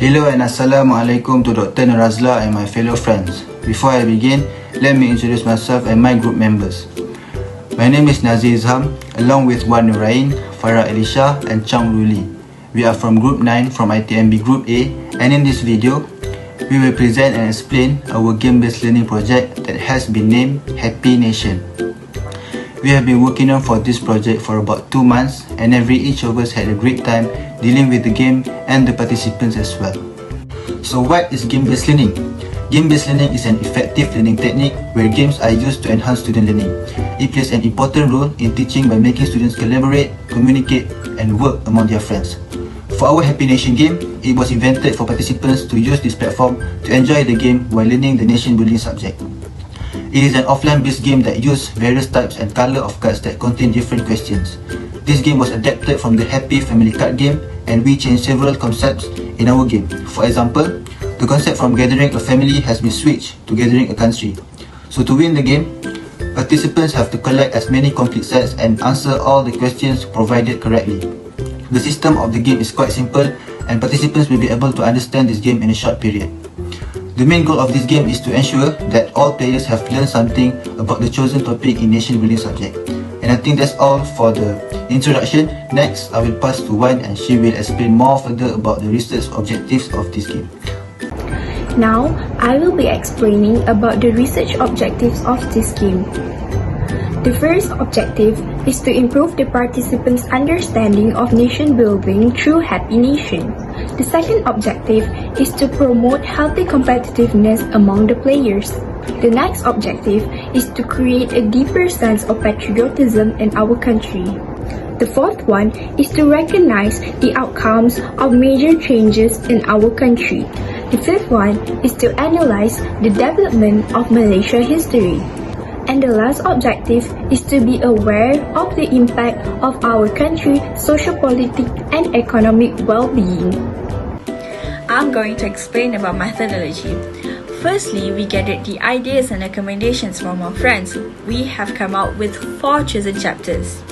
Hello and Assalamualaikum to Dr. Norazla and my fellow friends. Before I begin, let me introduce myself and my group members. My name is Nazir Izham, along with Wan Nurain, Farah Elisha and Chang Ruli. We are from Group 9 from ITMB Group A, and in this video, we will present and explain our game-based learning project that has been named Happy Nation. We have been working on for this project for about 2 months, and each of us had a great time dealing with the game and the participants as well. So what is game-based learning? Game-based learning is an effective learning technique where games are used to enhance student learning. It plays an important role in teaching by making students collaborate, communicate, and work among their friends. For our Happy Nation game, it was invented for participants to use this platform to enjoy the game while learning the nation building subject. It is an offline-based game that uses various types and color of cards that contain different questions. This game was adapted from the Happy Family card game, and we changed several concepts in our game. For example, the concept from gathering a family has been switched to gathering a country. So to win the game, participants have to collect as many complete sets and answer all the questions provided correctly. The system of the game is quite simple, and participants will be able to understand this game in a short period. The main goal of this game is to ensure that all players have learned something about the chosen topic in nation building subject. And I think that's all for the introduction. Next, I will pass to Wan and she will explain more further about the research objectives of this game. Now, I will be explaining about the research objectives of this game. The first objective is to improve the participants' understanding of nation building through Happy Nation. The second objective is to promote healthy competitiveness among the players. The next objective is to create a deeper sense of patriotism in our country. The fourth one is to recognize the outcomes of major changes in our country. The fifth one is to analyze the development of Malaysia history. And the last objective is to be aware of the impact of our country's socio-political and economic well-being. I'm going to explain about methodology. Firstly, we gathered the ideas and recommendations from our friends. We have come out with 4 chosen chapters.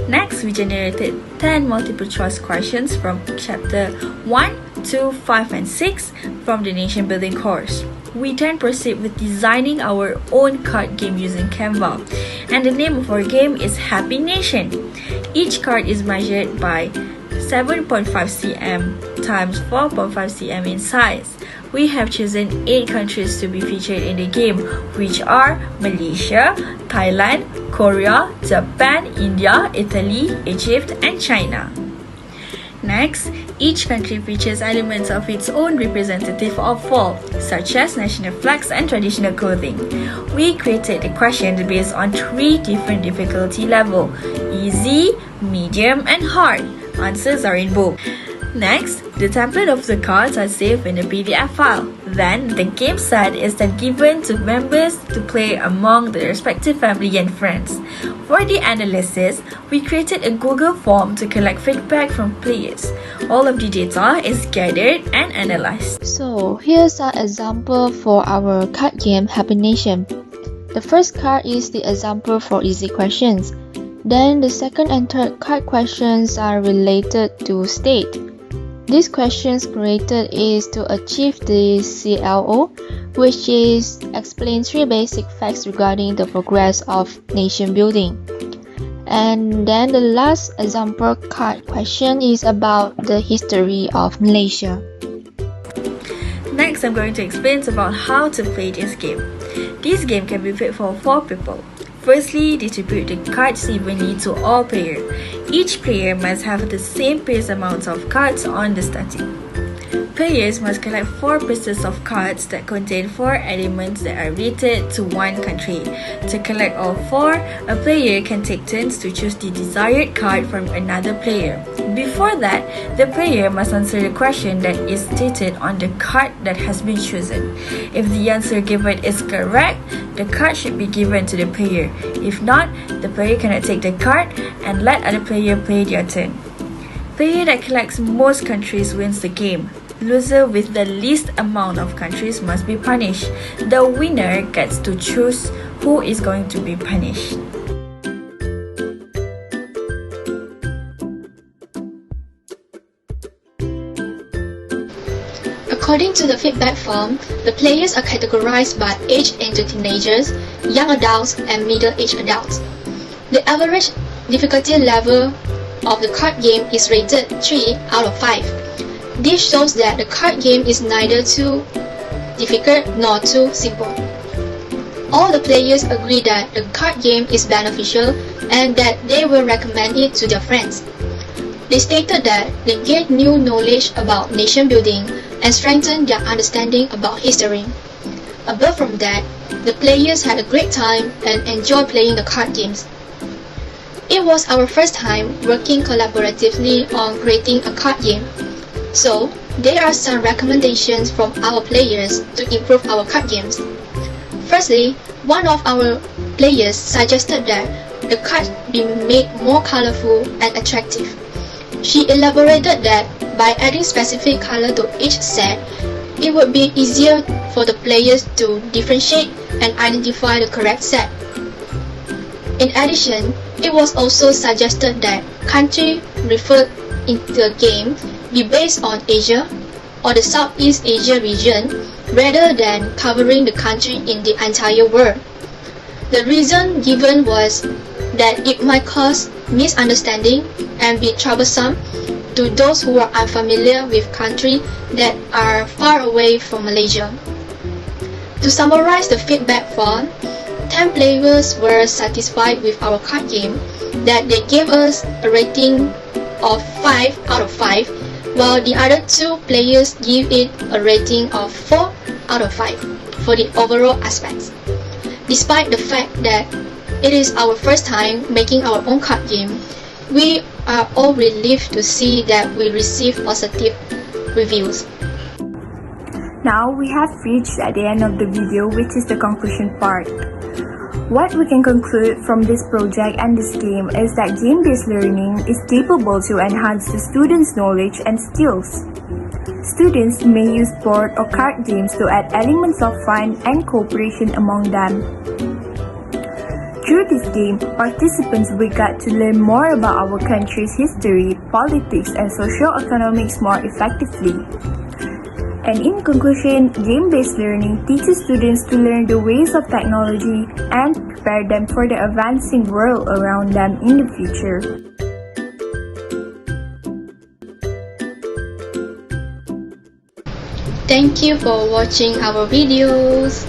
Next, we generated 10 multiple choice questions from chapter 1, 2, 5 and 6 from the nation building course. We then proceed with designing our own card game using Canva, and the name of our game is Happy Nation. Each card is measured by 7.5 cm times 4.5 cm in size. We have chosen 8 countries to be featured in the game, which are Malaysia, Thailand, Korea, Japan, India, Italy, Egypt and China. Next, each country features elements of its own representative of fall, such as national flags and traditional clothing. We created the questions based on 3 different difficulty levels: easy, medium, and hard. Answers are in bold. Next, the template of the cards are saved in a PDF file. Then, the game set is then given to members to play among the respective family and friends. For the analysis, we created a Google form to collect feedback from players. All of the data is gathered and analyzed. So, here's an example for our card game Happy Nation. The first card is the example for easy questions. Then, the second and third card questions are related to state. These questions created is to achieve the CLO, which is explain 3 basic facts regarding the progress of nation building. And then the last example card question is about the history of Malaysia. Next, I'm going to explain about how to play this game. This game can be played for 4 people. Firstly, distribute the cards evenly to all players. Each player must have the same pace amounts of cards on the starting. Players must collect 4 pieces of cards that contain 4 elements that are related to one country. To collect all 4, a player can take turns to choose the desired card from another player. Before that, the player must answer the question that is stated on the card that has been chosen. If the answer given is correct, the card should be given to the player. If not, the player cannot take the card and let other player play their turn. Player that collects most countries wins the game. Loser with the least amount of countries must be punished. The winner gets to choose who is going to be punished. According to the feedback form, the players are categorized by age into teenagers, young adults, and middle-aged adults. The average difficulty level of the card game is rated 3 out of 5. This shows that the card game is neither too difficult nor too simple. All the players agree that the card game is beneficial and that they will recommend it to their friends. They stated that they gained new knowledge about nation building and strengthened their understanding about history. Apart from that, the players had a great time and enjoyed playing the card games. It was our first time working collaboratively on creating a card game. So, there are some recommendations from our players to improve our card games. Firstly, one of our players suggested that the cards be made more colorful and attractive. She elaborated that by adding specific color to each set, it would be easier for the players to differentiate and identify the correct set. In addition, it was also suggested that country referred in the game be based on Asia or the Southeast Asia region rather than covering the country in the entire world. The reason given was that it might cause misunderstanding and be troublesome to those who are unfamiliar with countries that are far away from Malaysia. To summarize the feedback form, 10 players were satisfied with our card game, that they gave us a rating of 5 out of 5, while the other 2 players give it a rating of 4 out of 5 for the overall aspects. Despite the fact that it is our first time making our own card game, we are all relieved to see that we receive positive reviews. Now we have reached at the end of the video, which is the conclusion part. What we can conclude from this project and this game is that game-based learning is capable to enhance the students' knowledge and skills. Students may use board or card games to add elements of fun and cooperation among them. Through this game, participants will get to learn more about our country's history, politics, and socio-economics more effectively. And in conclusion, game-based learning teaches students to learn the ways of technology and prepare them for the advancing world around them in the future. Thank you for watching our videos.